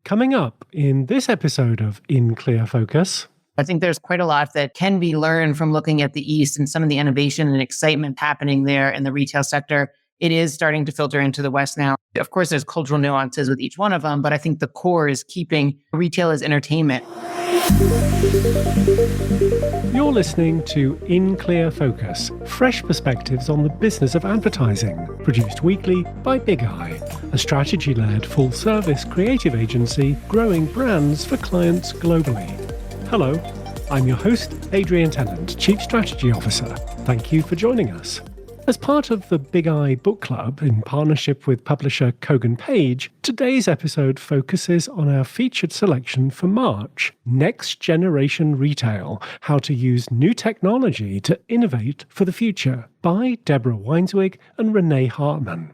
Coming up in this episode of In Clear Focus. I think there's quite a lot that can be learned from looking at the East and some of the innovation and excitement happening there in the retail sector. It is starting to filter into the West now. Of course, there's cultural nuances with each one of them, but I think the core is keeping retail as entertainment. You're listening to In Clear Focus, fresh perspectives on the business of advertising, produced weekly by Big Eye, a strategy-led full-service creative agency growing brands for clients globally. Hello, I'm your host, Adrian Tennant, Chief Strategy Officer. Thank you for joining us. As part of the Big Eye Book Club, in partnership with publisher Kogan Page, today's episode focuses on our featured selection for March, Next Generation Retail, How to Use New Technology to Innovate for the Future, by Deborah Weinswig and Renee Hartman.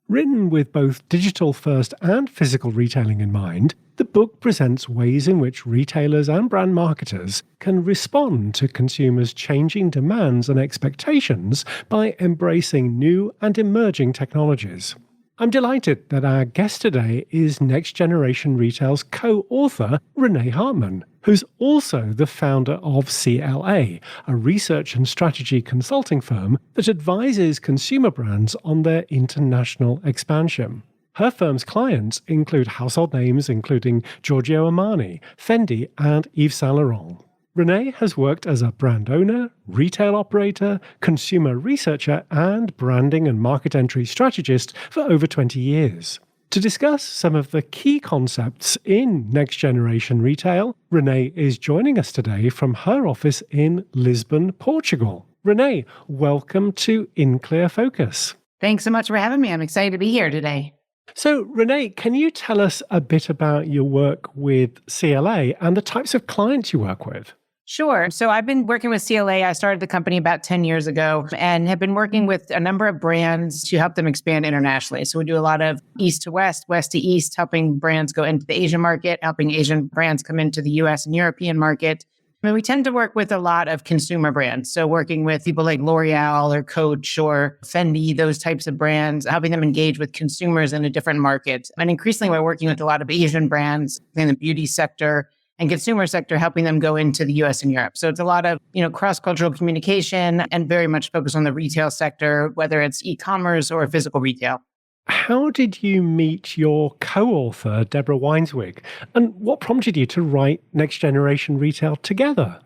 Written with both digital-first and physical retailing in mind, the book presents ways in which retailers and brand marketers can respond to consumers' changing demands and expectations by embracing new and emerging technologies. I'm delighted that our guest today is Next Generation Retail's co-author, Renee Hartman, who's also the founder of CLA, a research and strategy consulting firm that advises consumer brands on their international expansion. Her firm's clients include household names including Giorgio Armani, Fendi, and Yves Saint Laurent. Renee has worked as a brand owner, retail operator, consumer researcher, and branding and market entry strategist for over 20 years. To discuss some of the key concepts in Next Generation Retail, Renee is joining us today from her office in Lisbon, Portugal. Renee, welcome to In Clear Focus. Thanks so much for having me. I'm excited to be here today. So, Renee, can you tell us a bit about your work with CLA and the types of clients you work with? Sure. So I've been working with CLA. I started the company about 10 years ago and have been working with a number of brands to help them expand internationally. So we do a lot of east to west, west to east, helping brands go into the Asian market, helping Asian brands come into the US and European market. And we tend to work with a lot of consumer brands. So working with people like L'Oreal or Coach or Fendi, those types of brands, helping them engage with consumers in a different market. And increasingly, we're working with a lot of Asian brands in the beauty sector and consumer sector, helping them go into the US and Europe. So it's a lot of, cross-cultural communication and very much focused on the retail sector, whether it's e-commerce or physical retail. How did you meet your co-author, Deborah Weinswig? And what prompted you to write Next Generation Retail together?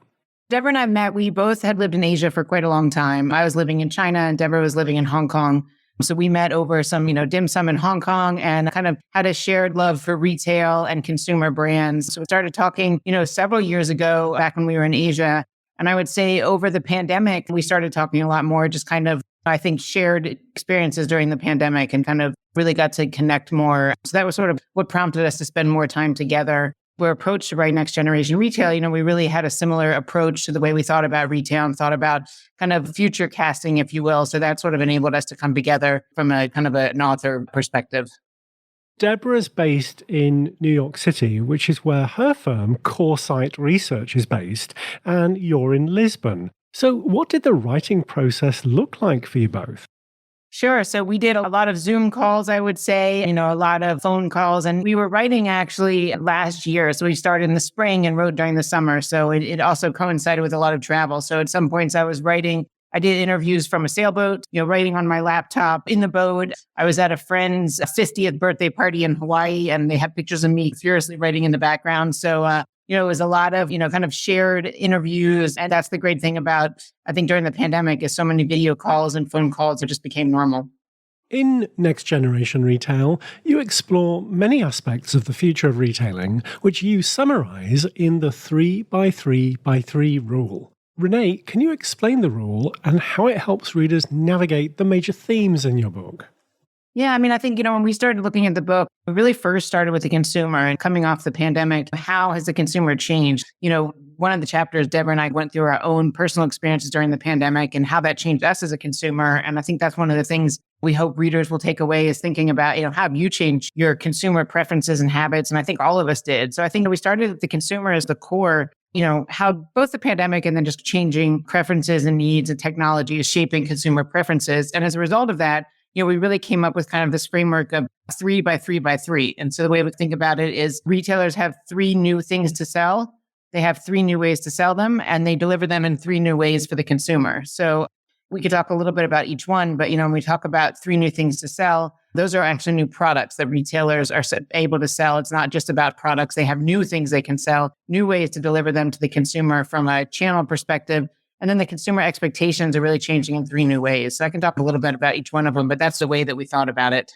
Deborah and I met, we both had lived in Asia for quite a long time. I was living in China and Deborah was living in Hong Kong. So we met over some, dim sum in Hong Kong and kind of had a shared love for retail and consumer brands. So we started talking, several years ago, back when we were in Asia. And I would say over the pandemic, we started talking a lot more, just kind of, I think, shared experiences during the pandemic and kind of really got to connect more. So that was sort of what prompted us to spend more time together. We're approached to write Next Generation Retail. We really had a similar approach to the way we thought about retail and thought about kind of future casting, if you will. So that sort of enabled us to come together from a kind of an author perspective. Deborah's based in New York City, which is where her firm, Coresight Research, is based, and you're in Lisbon. So what did the writing process look like for you both? Sure. So we did a lot of Zoom calls, I would say, a lot of phone calls. And we were writing actually last year. So we started in the spring and wrote during the summer. So it also coincided with a lot of travel. So at some points I was writing, I did interviews from a sailboat, writing on my laptop in the boat. I was at a friend's 50th birthday party in Hawaii and they have pictures of me furiously writing in the background. So, it was a lot of, kind of shared interviews. And that's the great thing about, I think, during the pandemic is so many video calls and phone calls, it just became normal. In Next Generation Retail, you explore many aspects of the future of retailing, which you summarize in the 3x3x3 rule. Renee, can you explain the rule and how it helps readers navigate the major themes in your book? Yeah, I think, when we started looking at the book, we really first started with the consumer and coming off the pandemic. How has the consumer changed? One of the chapters, Deborah and I went through our own personal experiences during the pandemic and how that changed us as a consumer. And I think that's one of the things we hope readers will take away is thinking about, how have you changed your consumer preferences and habits? And I think all of us did. So I think we started with the consumer as the core, how both the pandemic and then just changing preferences and needs and technology is shaping consumer preferences. And as a result of that, we really came up with kind of this framework of 3 by 3 by 3. And so the way we think about it is retailers have 3 new things to sell. They have 3 new ways to sell them, and they deliver them in 3 new ways for the consumer. So we could talk a little bit about each one, but when we talk about 3 new things to sell, those are actually new products that retailers are able to sell. It's not just about products. They have new things they can sell, new ways to deliver them to the consumer from a channel perspective. And then the consumer expectations are really changing in 3 new ways. So I can talk a little bit about each one of them, but that's the way that we thought about it.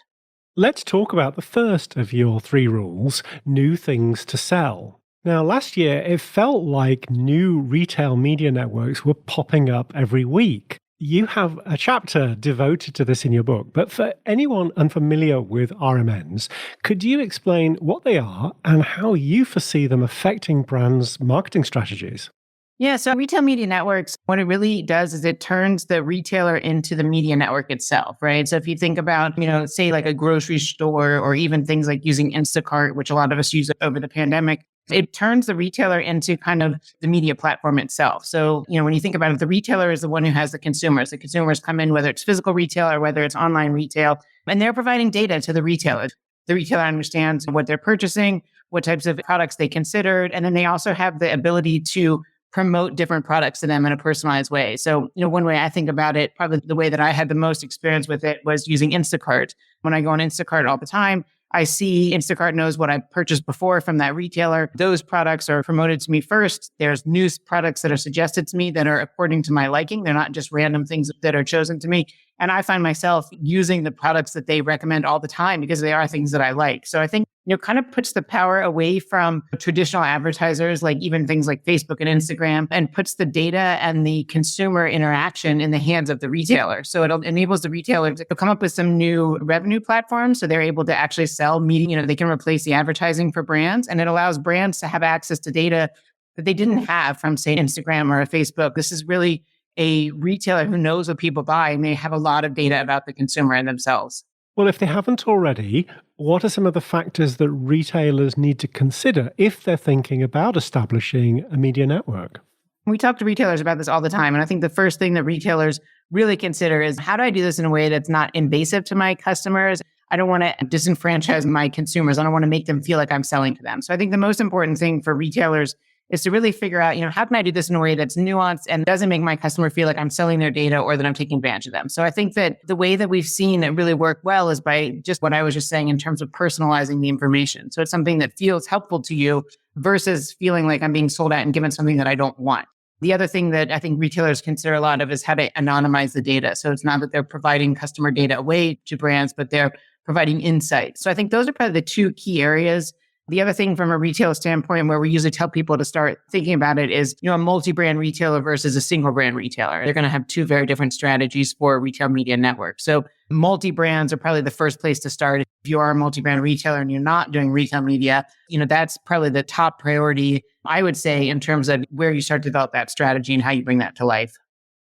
Let's talk about the first of your 3 rules, new things to sell. Now, last year, it felt like new retail media networks were popping up every week. You have a chapter devoted to this in your book, but for anyone unfamiliar with RMNs, could you explain what they are and how you foresee them affecting brands' marketing strategies? Yeah, so retail media networks, what it really does is it turns the retailer into the media network itself, right? So if you think about, say like a grocery store or even things like using Instacart, which a lot of us use over the pandemic, it turns the retailer into kind of the media platform itself. So, when you think about it, the retailer is the one who has the consumers. The consumers come in, whether it's physical retail or whether it's online retail, and they're providing data to the retailer. The retailer understands what they're purchasing, what types of products they considered, and then they also have the ability to promote different products to them in a personalized way. So, one way I think about it, probably the way that I had the most experience with it was using Instacart. When I go on Instacart all the time, I see Instacart knows what I purchased before from that retailer. Those products are promoted to me first. There's new products that are suggested to me that are according to my liking. They're not just random things that are chosen to me. And I find myself using the products that they recommend all the time because they are things that I like. So I think, kind of puts the power away from traditional advertisers, like even things like Facebook and Instagram, and puts the data and the consumer interaction in the hands of the retailer. So it enables the retailer to come up with some new revenue platforms. So they're able to actually sell media, they can replace the advertising for brands. And it allows brands to have access to data that they didn't have from, say, Instagram or Facebook. This is really a retailer who knows what people buy, and they have a lot of data about the consumer and themselves. Well, if they haven't already, what are some of the factors that retailers need to consider if they're thinking about establishing a media network? We talk to retailers about this all the time. And I think the first thing that retailers really consider is, how do I do this in a way that's not invasive to my customers? I don't want to disenfranchise my consumers. I don't want to make them feel like I'm selling to them. So I think the most important thing for retailers is to really figure out, how can I do this in a way that's nuanced and doesn't make my customer feel like I'm selling their data or that I'm taking advantage of them. So I think that the way that we've seen it really work well is by just what I was just saying in terms of personalizing the information. So it's something that feels helpful to you versus feeling like I'm being sold out and given something that I don't want. The other thing that I think retailers consider a lot of is how to anonymize the data. So it's not that they're providing customer data away to brands, but they're providing insight. So I think those are probably the 2 key areas. The other thing from a retail standpoint where we usually tell people to start thinking about it is, a multi-brand retailer versus a single brand retailer. They're going to have 2 very different strategies for a retail media network. So multi-brands are probably the first place to start. If you are a multi-brand retailer and you're not doing retail media, that's probably the top priority, I would say, in terms of where you start to develop that strategy and how you bring that to life.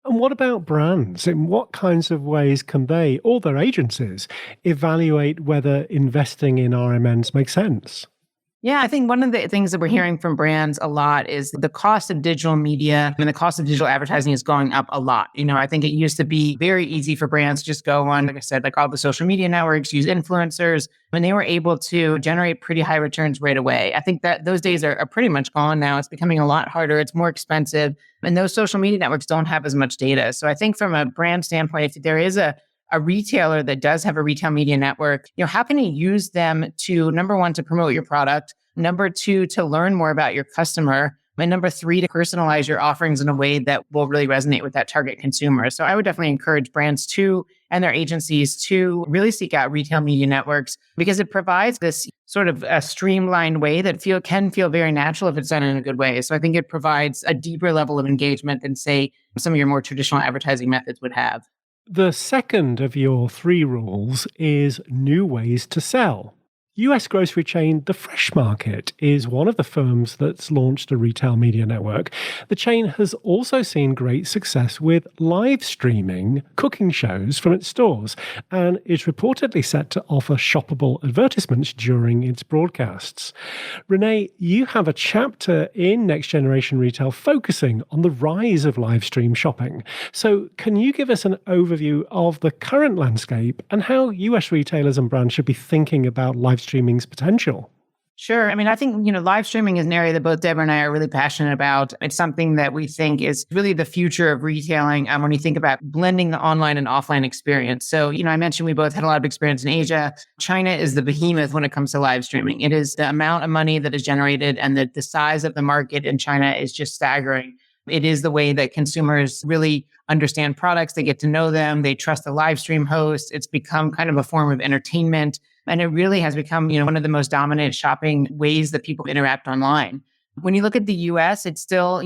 And what about brands? In what kinds of ways can they, or their agencies, evaluate whether investing in RMNs makes sense? Yeah, I think one of the things that we're hearing from brands a lot is the cost of digital media and the cost of digital advertising is going up a lot. I think it used to be very easy for brands to just go on, like I said, like all the social media networks, use influencers, and they were able to generate pretty high returns right away. I think that those days are pretty much gone now. It's becoming a lot harder. It's more expensive. And those social media networks don't have as much data. So I think from a brand standpoint, if there is a retailer that does have a retail media network, how can you use them to, number 1, to promote your product, number 2, to learn more about your customer, and number 3, to personalize your offerings in a way that will really resonate with that target consumer. So I would definitely encourage brands to, and their agencies to really seek out retail media networks because it provides this sort of a streamlined way that can feel very natural if it's done in a good way. So I think it provides a deeper level of engagement than, say, some of your more traditional advertising methods would have. The second of your 3 rules is new ways to sell. US grocery chain The Fresh Market is one of the firms that's launched a retail media network. The chain has also seen great success with live streaming cooking shows from its stores and is reportedly set to offer shoppable advertisements during its broadcasts. Renee, you have a chapter in Next Generation Retail focusing on the rise of live stream shopping. So can you give us an overview of the current landscape and how US retailers and brands should be thinking about live streaming's potential? Sure. I mean, I think, live streaming is an area that both Deborah and I are really passionate about. It's something that we think is really the future of retailing when you think about blending the online and offline experience. So, I mentioned we both had a lot of experience in Asia. China is the behemoth when it comes to live streaming. It is the amount of money that is generated and the size of the market in China is just staggering. It is the way that consumers really understand products. They get to know them. They trust the live stream host. It's become kind of a form of entertainment. And it really has become, one of the most dominant shopping ways that people interact online. When you look at the US, it's still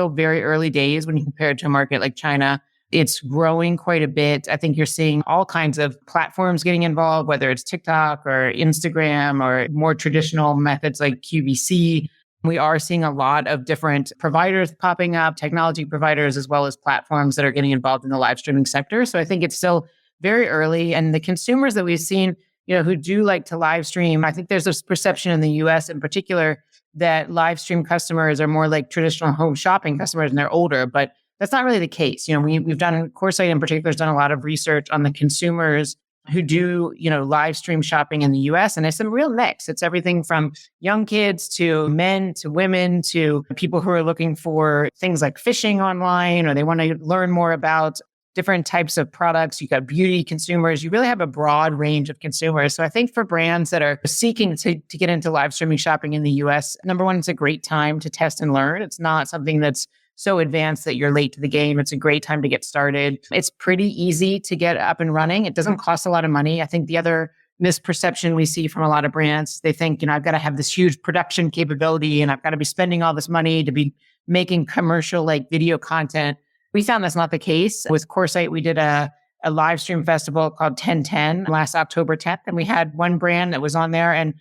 very early days when you compare it to a market like China. It's growing quite a bit. I think you're seeing all kinds of platforms getting involved, whether it's TikTok or Instagram or more traditional methods like QVC. We are seeing a lot of different providers popping up, technology providers, as well as platforms that are getting involved in the live streaming sector. So I think it's still very early. And the consumers that we've seen, who do like to live stream, I think there's this perception in the US in particular that live stream customers are more like traditional home shopping customers and they're older, but that's not really the case. We've done, Coresight in particular has done a lot of research on the consumers who do, live stream shopping in the US. And it's a real mix. It's everything from young kids to men to women to people who are looking for things like fishing online, or they want to learn more about different types of products. You got beauty consumers. You really have a broad range of consumers. So I think for brands that are seeking to get into live streaming shopping in the US, number one, it's a great time to test and learn. It's not something that's so advanced that you're late to the game. It's a great time to get started. It's pretty easy to get up and running. It doesn't cost a lot of money. I think the other misperception we see from a lot of brands, they think, I've got to have this huge production capability and I've got to be spending all this money to be making commercial like video content. We found that's not the case. With Coresight, we did a live stream festival called 1010 last October 10th. And we had one brand that was on there. And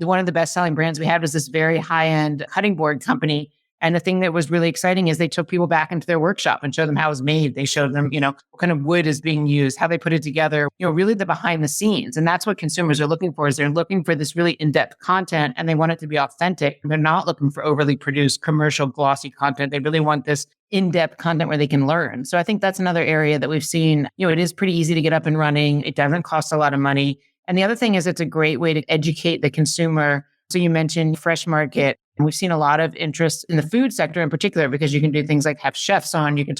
one of the best selling brands we had was this very high-end cutting board company. And the thing that was really exciting is they took people back into their workshop and showed them how it was made. They showed them, what kind of wood is being used, how they put it together, really the behind the scenes. And that's what consumers are looking for, is they're looking for this really in-depth content and they want it to be authentic. They're not looking for overly produced commercial glossy content. They really want this in-depth content where they can learn. So I think that's another area that we've seen, it is pretty easy to get up and running. It doesn't cost a lot of money. And the other thing is it's a great way to educate the consumer. So you mentioned Fresh Market. And we've seen a lot of interest in the food sector in particular, because you can do things like have chefs on, you can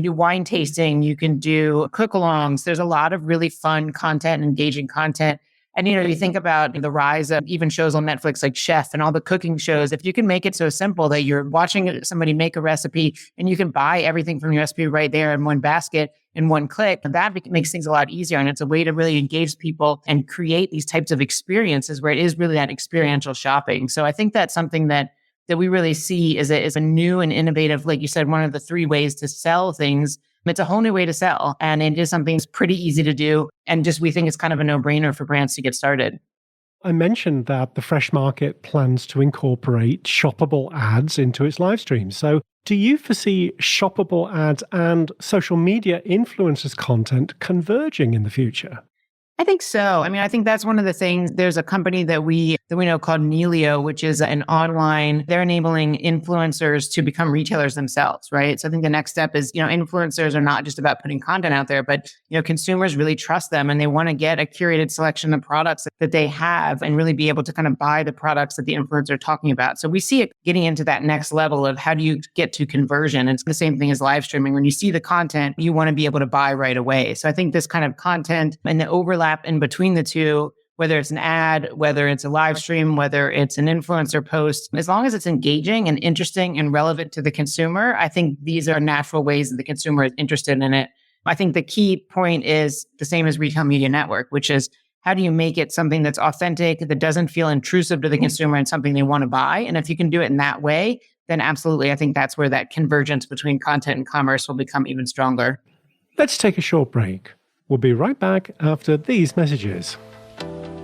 do wine tasting, you can do cook-alongs. There's a lot of really fun content and engaging content. And, you think about the rise of even shows on Netflix like Chef and all the cooking shows. If you can make it so simple that you're watching somebody make a recipe and you can buy everything from your recipe right there in one basket in one click, that makes things a lot easier. And it's a way to really engage people and create these types of experiences where it is really that experiential shopping. So I think that's something that we really see is a new and innovative, like you said, one of the three ways to sell things. It's a whole new way to sell. And it is something that's pretty easy to do. And we think it's kind of a no-brainer for brands to get started. I mentioned that the Fresh Market plans to incorporate shoppable ads into its live streams. So do you foresee shoppable ads and social media influencers content converging in the future? I think so. I mean, I think that's one of the things. There's a company that we know called Neelio, which is an online, they're enabling influencers to become retailers themselves, right? So I think the next step is, influencers are not just about putting content out there, but, consumers really trust them and they want to get a curated selection of products that they have and really be able to kind of buy the products that the influencers are talking about. So we see it getting into that next level of how do you get to conversion? It's the same thing as live streaming. When you see the content, you want to be able to buy right away. So I think this kind of content and the overlap in between the two, whether it's an ad, whether it's a live stream, whether it's an influencer post, as long as it's engaging and interesting and relevant to the consumer, I think these are natural ways that the consumer is interested in it. I think the key point is the same as retail media network, which is how do you make it something that's authentic, that doesn't feel intrusive to the consumer and something they want to buy? And if you can do it in that way, then absolutely, I think that's where that convergence between content and commerce will become even stronger. Let's take a short break. We'll be right back after these messages.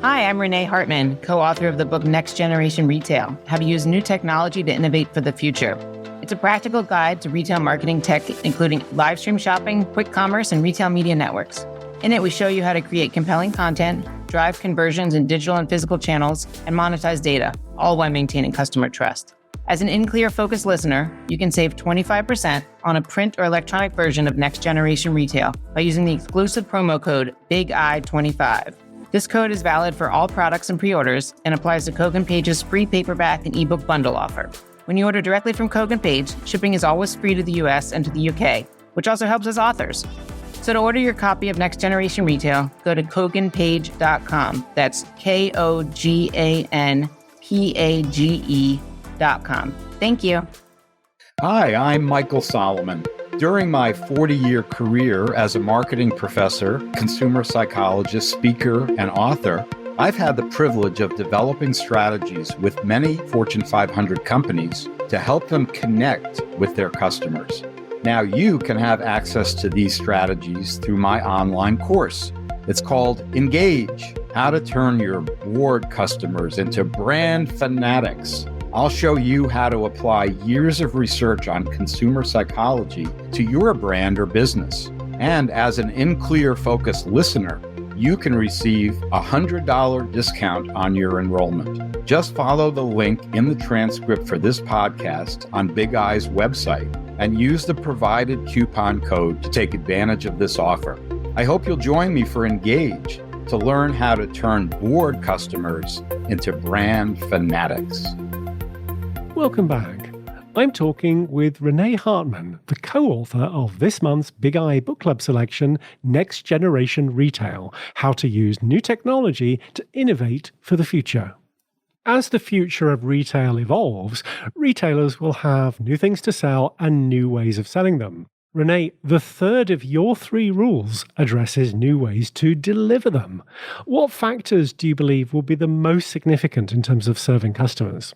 Hi, I'm Renee Hartman, co-author of the book Next Generation Retail, How to Use New Technology to Innovate for the Future. It's a practical guide to retail marketing tech, including live stream shopping, quick commerce, and retail media networks. In it, we show you how to create compelling content, drive conversions in digital and physical channels, and monetize data, all while maintaining customer trust. As an InClear Focus listener, you can save 25% on a print or electronic version of Next Generation Retail by using the exclusive promo code BIGI25. This code is valid for all products and pre-orders and applies to Kogan Page's free paperback and ebook bundle offer. When you order directly from Kogan Page, shipping is always free to the US and to the UK, which also helps us authors. So to order your copy of Next Generation Retail, go to KoganPage.com. That's KOGANPAGE.com. Thank you. Hi, I'm Michael Solomon. During my 40-year career as a marketing professor, consumer psychologist, speaker, and author, I've had the privilege of developing strategies with many Fortune 500 companies to help them connect with their customers. Now you can have access to these strategies through my online course. It's called Engage, How to Turn Your Bored Customers into Brand Fanatics. I'll show you how to apply years of research on consumer psychology to your brand or business. And as an InClear Focus listener, you can receive a $100 discount on your enrollment. Just follow the link in the transcript for this podcast on Big Eye's website and use the provided coupon code to take advantage of this offer. I hope you'll join me for Engage to learn how to turn bored customers into brand fanatics. Welcome back. I'm talking with Renee Hartman, the co-author of this month's Big Eye Book Club selection, Next Generation Retail, How to Use New Technology to Innovate for the Future. As the future of retail evolves, retailers will have new things to sell and new ways of selling them. Renee, the third of your 3 rules addresses new ways to deliver them. What factors do you believe will be the most significant in terms of serving customers?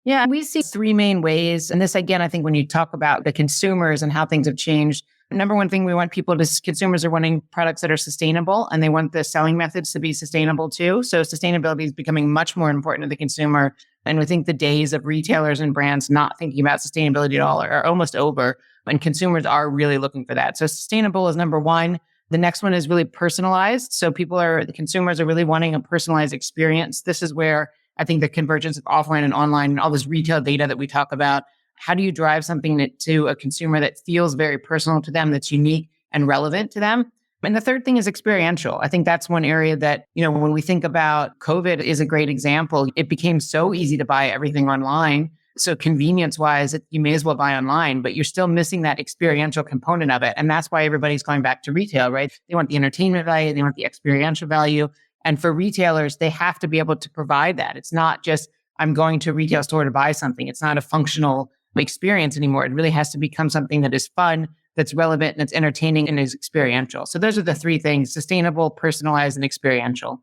Yeah, we see 3 main ways. And this, again, I think when you talk about the consumers and how things have changed, number one thing we want consumers are wanting products that are sustainable, and they want the selling methods to be sustainable too. So sustainability is becoming much more important to the consumer. And we think the days of retailers and brands not thinking about sustainability at all are almost over. And consumers are really looking for that. So sustainable is number one. The next one is really personalized. So the consumers are really wanting a personalized experience. This is where I think the convergence of offline and online and all this retail data that we talk about, how do you drive something to a consumer that feels very personal to them, that's unique and relevant to them? And the third thing is experiential. I think that's one area that, when we think about COVID is a great example. It became so easy to buy everything online. So convenience-wise, you may as well buy online, but you're still missing that experiential component of it. And that's why everybody's going back to retail, right? They want the entertainment value, they want the experiential value. And for retailers, they have to be able to provide that. It's not just, I'm going to a retail store to buy something. It's not a functional experience anymore. It really has to become something that is fun, that's relevant, and that's entertaining, and is experiential. So those are the 3 things: sustainable, personalized, and experiential.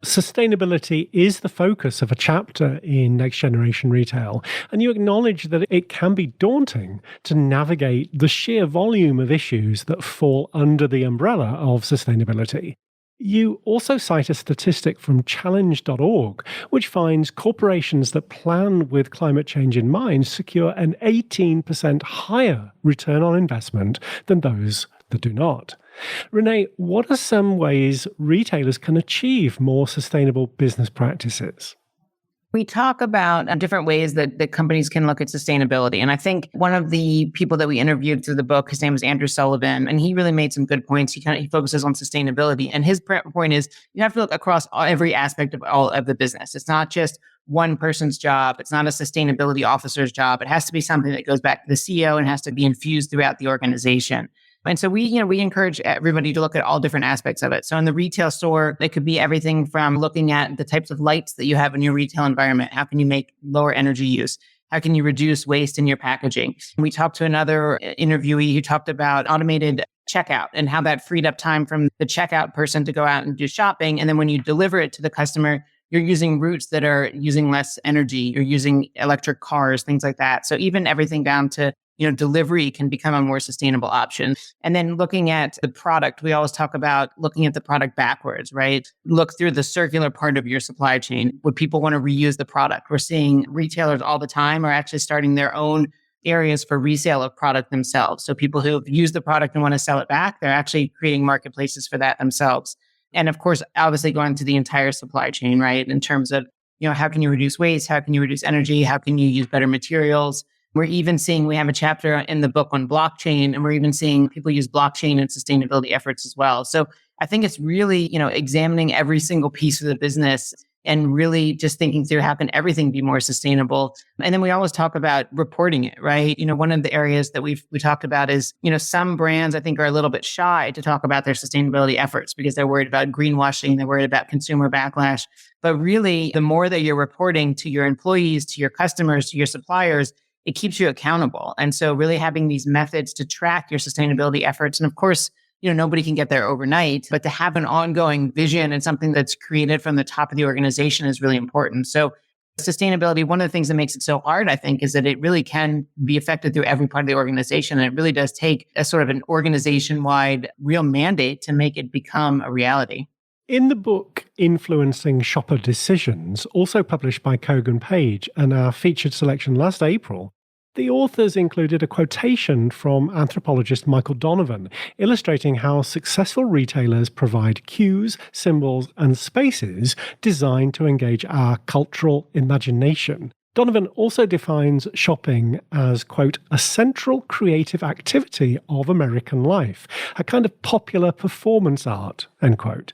Sustainability is the focus of a chapter in Next Generation Retail, and you acknowledge that it can be daunting to navigate the sheer volume of issues that fall under the umbrella of sustainability. You also cite a statistic from challenge.org, which finds corporations that plan with climate change in mind secure an 18% higher return on investment than those that do not. Renee, what are some ways retailers can achieve more sustainable business practices? We talk about different ways that companies can look at sustainability. And I think one of the people that we interviewed through the book, his name is Andrew Sullivan, and he really made some good points. He focuses on sustainability. And his point is you have to look across every aspect of all of the business. It's not just one person's job. It's not a sustainability officer's job. It has to be something that goes back to the CEO and has to be infused throughout the organization. And so we encourage everybody to look at all different aspects of it. So in the retail store, it could be everything from looking at the types of lights that you have in your retail environment. How can you make lower energy use? How can you reduce waste in your packaging? We talked to another interviewee who talked about automated checkout and how that freed up time from the checkout person to go out and do shopping. And then when you deliver it to the customer, you're using routes that are using less energy. You're using electric cars, things like that. So even everything down to delivery can become a more sustainable option. And then looking at the product, we always talk about looking at the product backwards, right? Look through the circular part of your supply chain. Would people want to reuse the product? We're seeing retailers all the time are actually starting their own areas for resale of product themselves. So people who have used the product and want to sell it back, they're actually creating marketplaces for that themselves. And of course, obviously going to the entire supply chain, right? In terms of, how can you reduce waste? How can you reduce energy? How can you use better materials? We're even seeing, we have a chapter in the book on blockchain, and we're even seeing people use blockchain in sustainability efforts as well. So I think it's really, examining every single piece of the business and really just thinking through how can everything be more sustainable. And then we always talk about reporting it, right? One of the areas that we talked about is, some brands I think are a little bit shy to talk about their sustainability efforts because they're worried about greenwashing, they're worried about consumer backlash. But really, the more that you're reporting to your employees, to your customers, to your suppliers, it keeps you accountable. And so really having these methods to track your sustainability efforts. And of course, nobody can get there overnight, but to have an ongoing vision and something that's created from the top of the organization is really important. So sustainability, one of the things that makes it so hard, I think, is that it really can be affected through every part of the organization. And it really does take a sort of an organization-wide real mandate to make it become a reality. In the book Influencing Shopper Decisions, also published by Kogan Page and our featured selection last April, the authors included a quotation from anthropologist Michael Donovan, illustrating how successful retailers provide cues, symbols, and spaces designed to engage our cultural imagination. Donovan also defines shopping as, quote, a central creative activity of American life, a kind of popular performance art, end quote.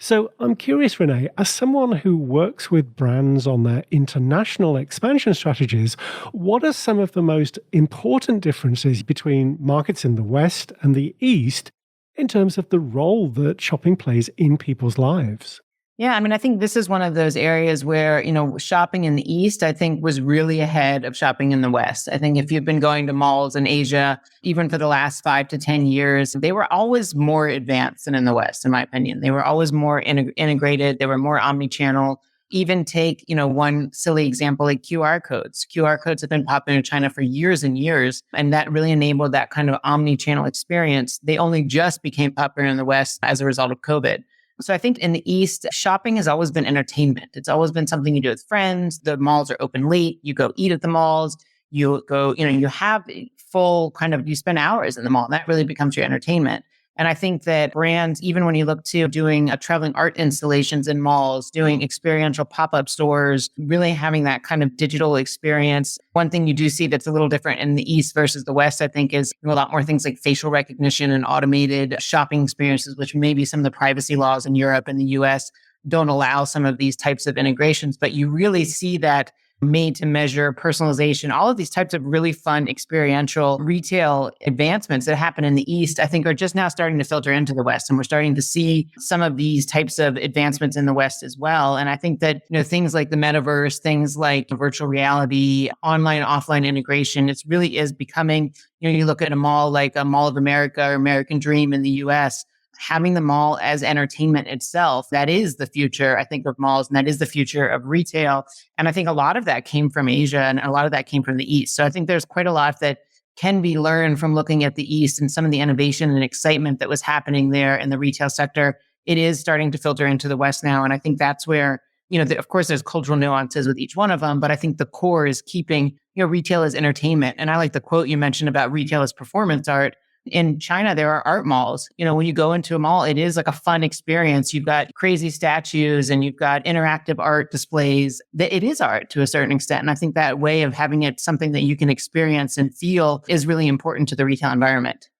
So I'm curious, Renee, as someone who works with brands on their international expansion strategies, what are some of the most important differences between markets in the West and the East in terms of the role that shopping plays in people's lives? Yeah, I think this is one of those areas where, shopping in the East, I think, was really ahead of shopping in the West. I think if you've been going to malls in Asia, even for the last 5 to 10 years, they were always more advanced than in the West, in my opinion. They were always more integrated. They were more omni-channel. Even take, one silly example like QR codes. QR codes have been popular in China for years and years, and that really enabled that kind of omni-channel experience. They only just became popular in the West as a result of COVID. So I think in the East, shopping has always been entertainment. It's always been something you do with friends. The malls are open late. You go eat at the malls. You go, you have full you spend hours in the mall. And that really becomes your entertainment. And I think that brands, even when you look to doing traveling art installations in malls, doing experiential pop-up stores, really having that kind of digital experience. One thing you do see that's a little different in the East versus the West, I think, is a lot more things like facial recognition and automated shopping experiences, which maybe some of the privacy laws in Europe and the US don't allow some of these types of integrations. But you really see that made to measure, personalization, all of these types of really fun experiential retail advancements that happen in the East, I think are just now starting to filter into the West. And we're starting to see some of these types of advancements in the West as well. And I think that, things like the metaverse, things like virtual reality, online, offline integration, it really is becoming, you look at a mall like a Mall of America or American Dream in the US, having the mall as entertainment itself, that is the future, I think, of malls, and that is the future of retail. And I think a lot of that came from Asia and a lot of that came from the East. So I think there's quite a lot that can be learned from looking at the East and some of the innovation and excitement that was happening there in the retail sector. It is starting to filter into the West now. And I think that's where, of course, there's cultural nuances with each one of them, but I think the core is keeping, retail as entertainment. And I like the quote you mentioned about retail as performance art. In China, there are art malls. When you go into a mall, it is like a fun experience. You've got crazy statues and you've got interactive art displays. It is art to a certain extent. And I think that way of having it something that you can experience and feel is really important to the retail environment.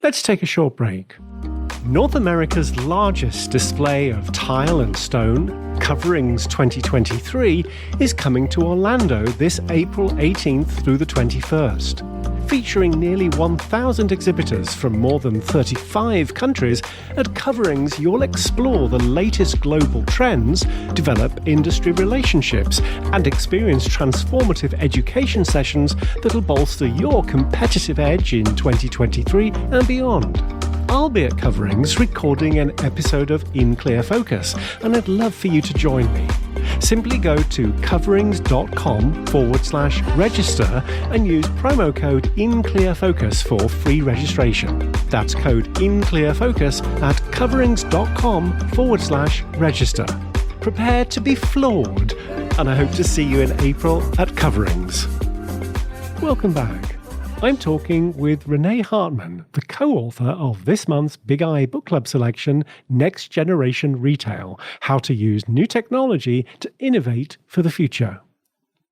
Let's take a short break. North America's largest display of tile and stone, Coverings 2023, is coming to Orlando this April 18th through the 21st. Featuring nearly 1,000 exhibitors from more than 35 countries, at Coverings you'll explore the latest global trends, develop industry relationships, and experience transformative education sessions that'll bolster your competitive edge in 2023 and beyond. I'll be at Coverings recording an episode of In Clear Focus, and I'd love for you to join me. Simply go to coverings.com/register and use promo code INClearFocus for free registration. That's code INClearFocus at coverings.com/register. Prepare to be floored, and I hope to see you in April at Coverings. Welcome back. I'm talking with Renee Hartman, the co-author of this month's Big Eye Book Club selection, Next Generation Retail: How to Use New Technology to Innovate for the Future.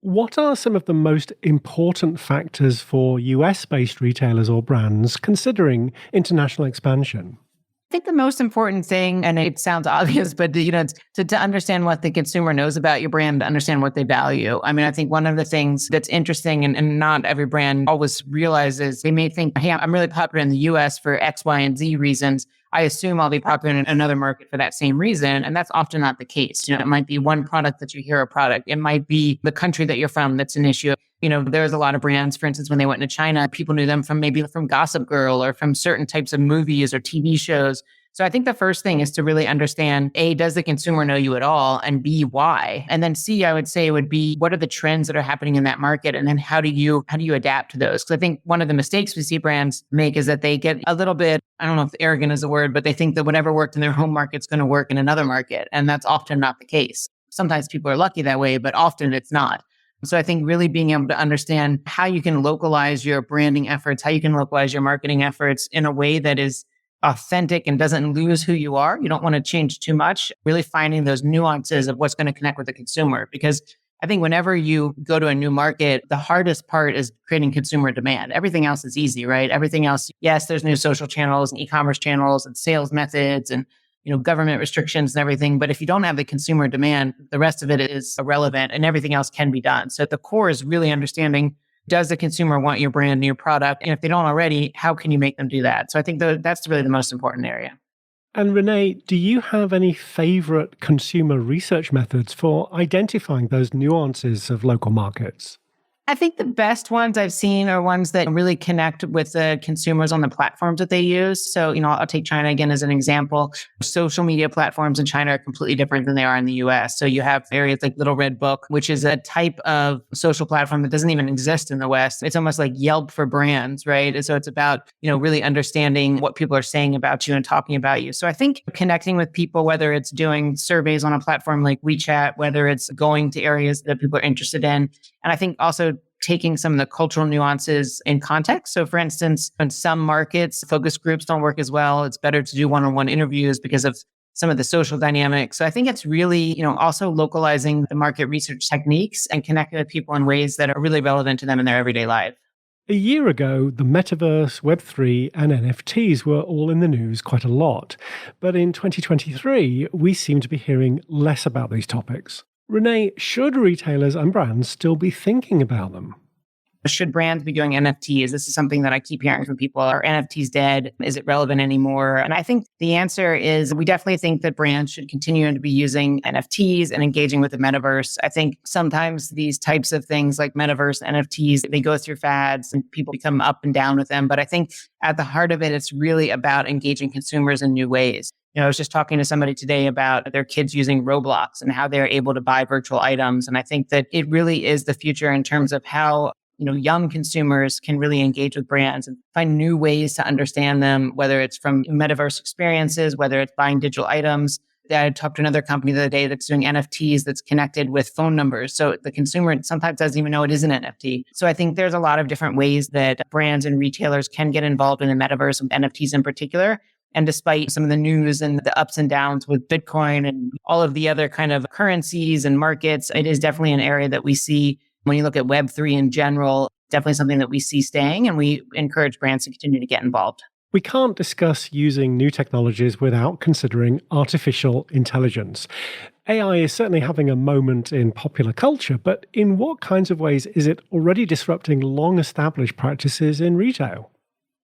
What are some of the most important factors for US-based retailers or brands considering international expansion? I think the most important thing, and it sounds obvious, but it's to understand what the consumer knows about your brand, to understand what they value. I mean, I think one of the things that's interesting and not every brand always realizes, they may think, hey, I'm really popular in the US for X, Y, and Z reasons. I assume I'll be popular in another market for that same reason. And that's often not the case. It might be one product that you hear a product. It might be the country that you're from that's an issue. There's a lot of brands, for instance, when they went to China, people knew them from Gossip Girl or from certain types of movies or TV shows. So I think the first thing is to really understand, A, does the consumer know you at all? And B, why? And then C, I would say would be, what are the trends that are happening in that market? And then how do you adapt to those? Because I think one of the mistakes we see brands make is that they get a little bit, I don't know if arrogant is a word, but they think that whatever worked in their home market is going to work in another market. And that's often not the case. Sometimes people are lucky that way, but often it's not. So I think really being able to understand how you can localize your branding efforts, how you can localize your marketing efforts in a way that is authentic and doesn't lose who you are. You don't want to change too much, really finding those nuances of what's going to connect with the consumer. Because I think whenever you go to a new market, the hardest part is creating consumer demand. Everything else is easy, right? Everything else, yes, there's new social channels and e-commerce channels and sales methods and government restrictions and everything. But if you don't have the consumer demand, the rest of it is irrelevant and everything else can be done. So at the core is really understanding, does the consumer want your brand and your product? And if they don't already, how can you make them do that? So I think that's really the most important area. And Renee, do you have any favorite consumer research methods for identifying those nuances of local markets? I think the best ones I've seen are ones that really connect with the consumers on the platforms that they use. So, I'll take China again as an example. Social media platforms in China are completely different than they are in the US. So you have areas like Little Red Book, which is a type of social platform that doesn't even exist in the West. It's almost like Yelp for brands, right? And so it's about, really understanding what people are saying about you and talking about you. So I think connecting with people, whether it's doing surveys on a platform like WeChat, whether it's going to areas that people are interested in. And I think also taking some of the cultural nuances in context. So for instance, in some markets, focus groups don't work as well. It's better to do one-on-one interviews because of some of the social dynamics. So I think it's really, also localizing the market research techniques and connecting with people in ways that are really relevant to them in their everyday life. A year ago, the metaverse, Web3, and NFTs were all in the news quite a lot. But in 2023, we seem to be hearing less about these topics. Renee, should retailers and brands still be thinking about them? Should brands be doing NFTs? This is something that I keep hearing from people. Are NFTs dead? Is it relevant anymore? And I think the answer is we definitely think that brands should continue to be using NFTs and engaging with the metaverse. I think sometimes these types of things like metaverse, NFTs, they go through fads and people become up and down with them. But I think at the heart of it, it's really about engaging consumers in new ways. I was just talking to somebody today about their kids using Roblox and how they're able to buy virtual items. And I think that it really is the future in terms of how young consumers can really engage with brands and find new ways to understand them, whether it's from metaverse experiences, whether it's buying digital items. I talked to another company the other day that's doing NFTs that's connected with phone numbers. So the consumer sometimes doesn't even know it is an NFT. So I think there's a lot of different ways that brands and retailers can get involved in the metaverse, and NFTs in particular. And despite some of the news and the ups and downs with Bitcoin and all of the other kind of currencies and markets, it is definitely an area that we see when you look at Web3 in general, definitely something that we see staying, and we encourage brands to continue to get involved. We can't discuss using new technologies without considering artificial intelligence. AI is certainly having a moment in popular culture, but in what kinds of ways is it already disrupting long-established practices in retail?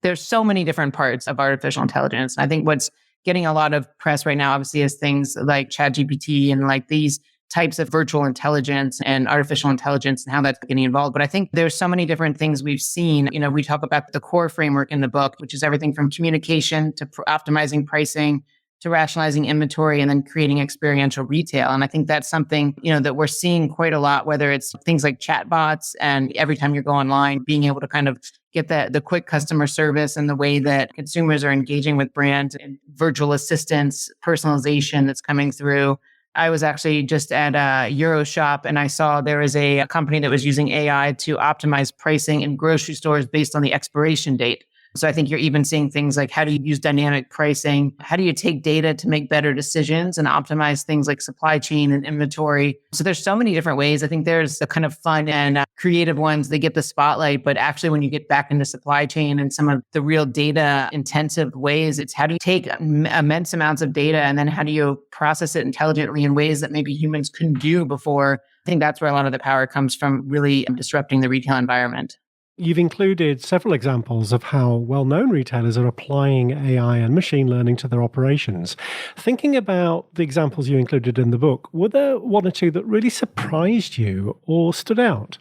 There's so many different parts of artificial intelligence. I think what's getting a lot of press right now, obviously, is things like ChatGPT and like these types of virtual intelligence and artificial intelligence and how that's getting involved. But I think there's so many different things we've seen. We talk about the core framework in the book, which is everything from communication to optimizing pricing to rationalizing inventory and then creating experiential retail. And I think that's something, that we're seeing quite a lot, whether it's things like chatbots and every time you go online, being able to kind of get the quick customer service and the way that consumers are engaging with brands and virtual assistants, personalization that's coming through. I was actually just at Euroshop and I saw there was a company that was using AI to optimize pricing in grocery stores based on the expiration date. So I think you're even seeing things like how do you use dynamic pricing? How do you take data to make better decisions and optimize things like supply chain and inventory? So there's so many different ways. I think there's the kind of fun and creative ones that get the spotlight, but actually when you get back into supply chain and some of the real data intensive ways, it's how do you take immense amounts of data and then how do you process it intelligently in ways that maybe humans couldn't do before? I think that's where a lot of the power comes from, really disrupting the retail environment. You've included several examples of how well-known retailers are applying AI and machine learning to their operations. Thinking about the examples you included in the book, were there one or two that really surprised you or stood out?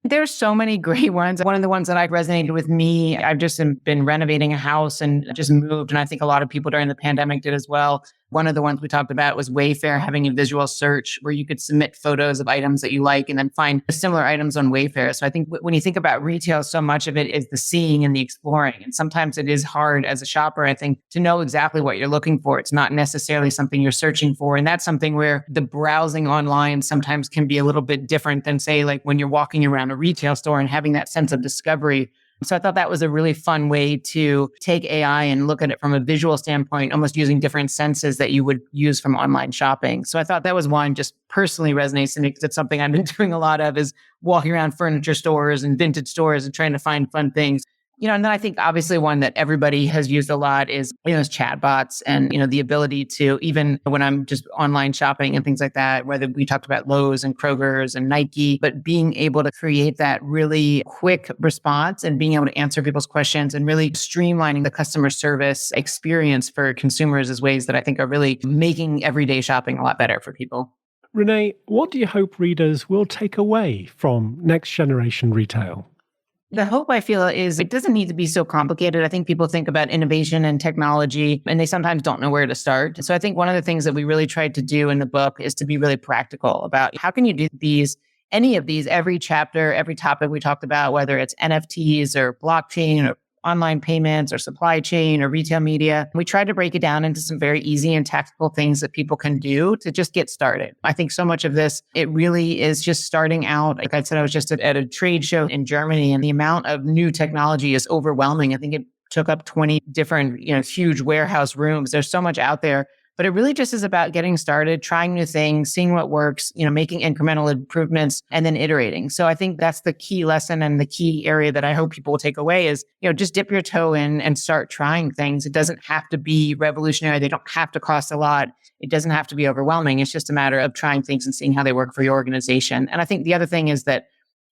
There's so many great ones. One of the ones that resonated with me, I've just been renovating a house and just moved. And I think a lot of people during the pandemic did as well. One of the ones we talked about was Wayfair having a visual search where you could submit photos of items that you like and then find similar items on Wayfair. So I think when you think about retail, so much of it is the seeing and the exploring. And sometimes it is hard as a shopper, I think, to know exactly what you're looking for. It's not necessarily something you're searching for. And that's something where the browsing online sometimes can be a little bit different than, say, like when you're walking around a retail store and having that sense of discovery. So I thought that was a really fun way to take AI and look at it from a visual standpoint, almost using different senses that you would use from online shopping. So I thought that was one just personally resonates to me because it's something I've been doing a lot of, is walking around furniture stores and vintage stores and trying to find fun things. And then I think obviously one that everybody has used a lot is chatbots and, the ability to, even when I'm just online shopping and things like that, whether we talked about Lowe's and Kroger's and Nike, but being able to create that really quick response and being able to answer people's questions and really streamlining the customer service experience for consumers is ways that I think are really making everyday shopping a lot better for people. Renee, what do you hope readers will take away from Next Generation Retail? The hope, I feel, is it doesn't need to be so complicated. I think people think about innovation and technology, and they sometimes don't know where to start. So I think one of the things that we really tried to do in the book is to be really practical about how can you do any of these, every chapter, every topic we talked about, whether it's NFTs or blockchain or online payments or supply chain or retail media. We tried to break it down into some very easy and tactical things that people can do to just get started. I think so much of this, it really is just starting out. Like I said, I was just at a trade show in Germany and the amount of new technology is overwhelming. I think it took up 20 different, huge warehouse rooms. There's so much out there. But it really just is about getting started, trying new things, seeing what works, making incremental improvements and then iterating. So I think that's the key lesson and the key area that I hope people will take away is, just dip your toe in and start trying things. It doesn't have to be revolutionary. They don't have to cost a lot. It doesn't have to be overwhelming. It's just a matter of trying things and seeing how they work for your organization. And I think the other thing is that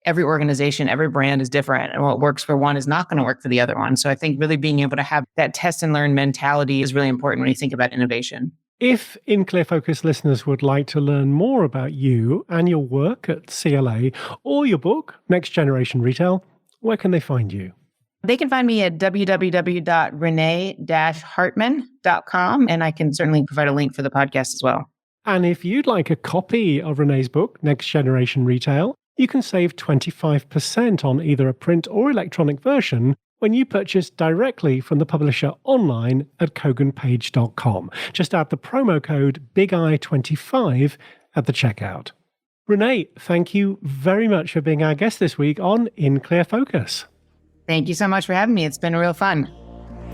every organization, every brand is different. And what works for one is not going to work for the other one. So I think really being able to have that test and learn mentality is really important when you think about innovation. If In Clear Focus listeners would like to learn more about you and your work at CLA or your book, Next Generation Retail, where can they find you? They can find me at www.renee-hartman.com. And I can certainly provide a link for the podcast as well. And if you'd like a copy of Renee's book, Next Generation Retail, you can save 25% on either a print or electronic version when you purchase directly from the publisher online at koganpage.com. Just add the promo code BIGEYE25 at the checkout. Renee, thank you very much for being our guest this week on In Clear Focus. Thank you so much for having me. It's been real fun.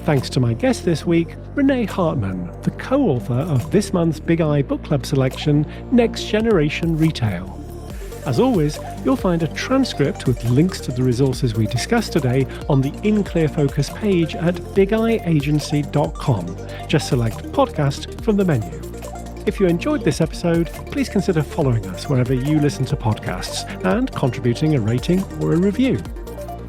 Thanks to my guest this week, Renee Hartman, the co-author of this month's Big Eye Book Club selection, Next Generation Retail. As always, you'll find a transcript with links to the resources we discussed today on the In Clear Focus page at bigeyeagency.com. Just select podcast from the menu. If you enjoyed this episode, please consider following us wherever you listen to podcasts and contributing a rating or a review.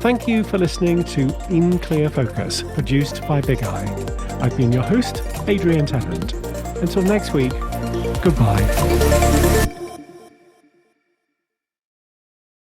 Thank you for listening to In Clear Focus, produced by Big Eye. I've been your host, Adrian Tennant. Until next week, goodbye.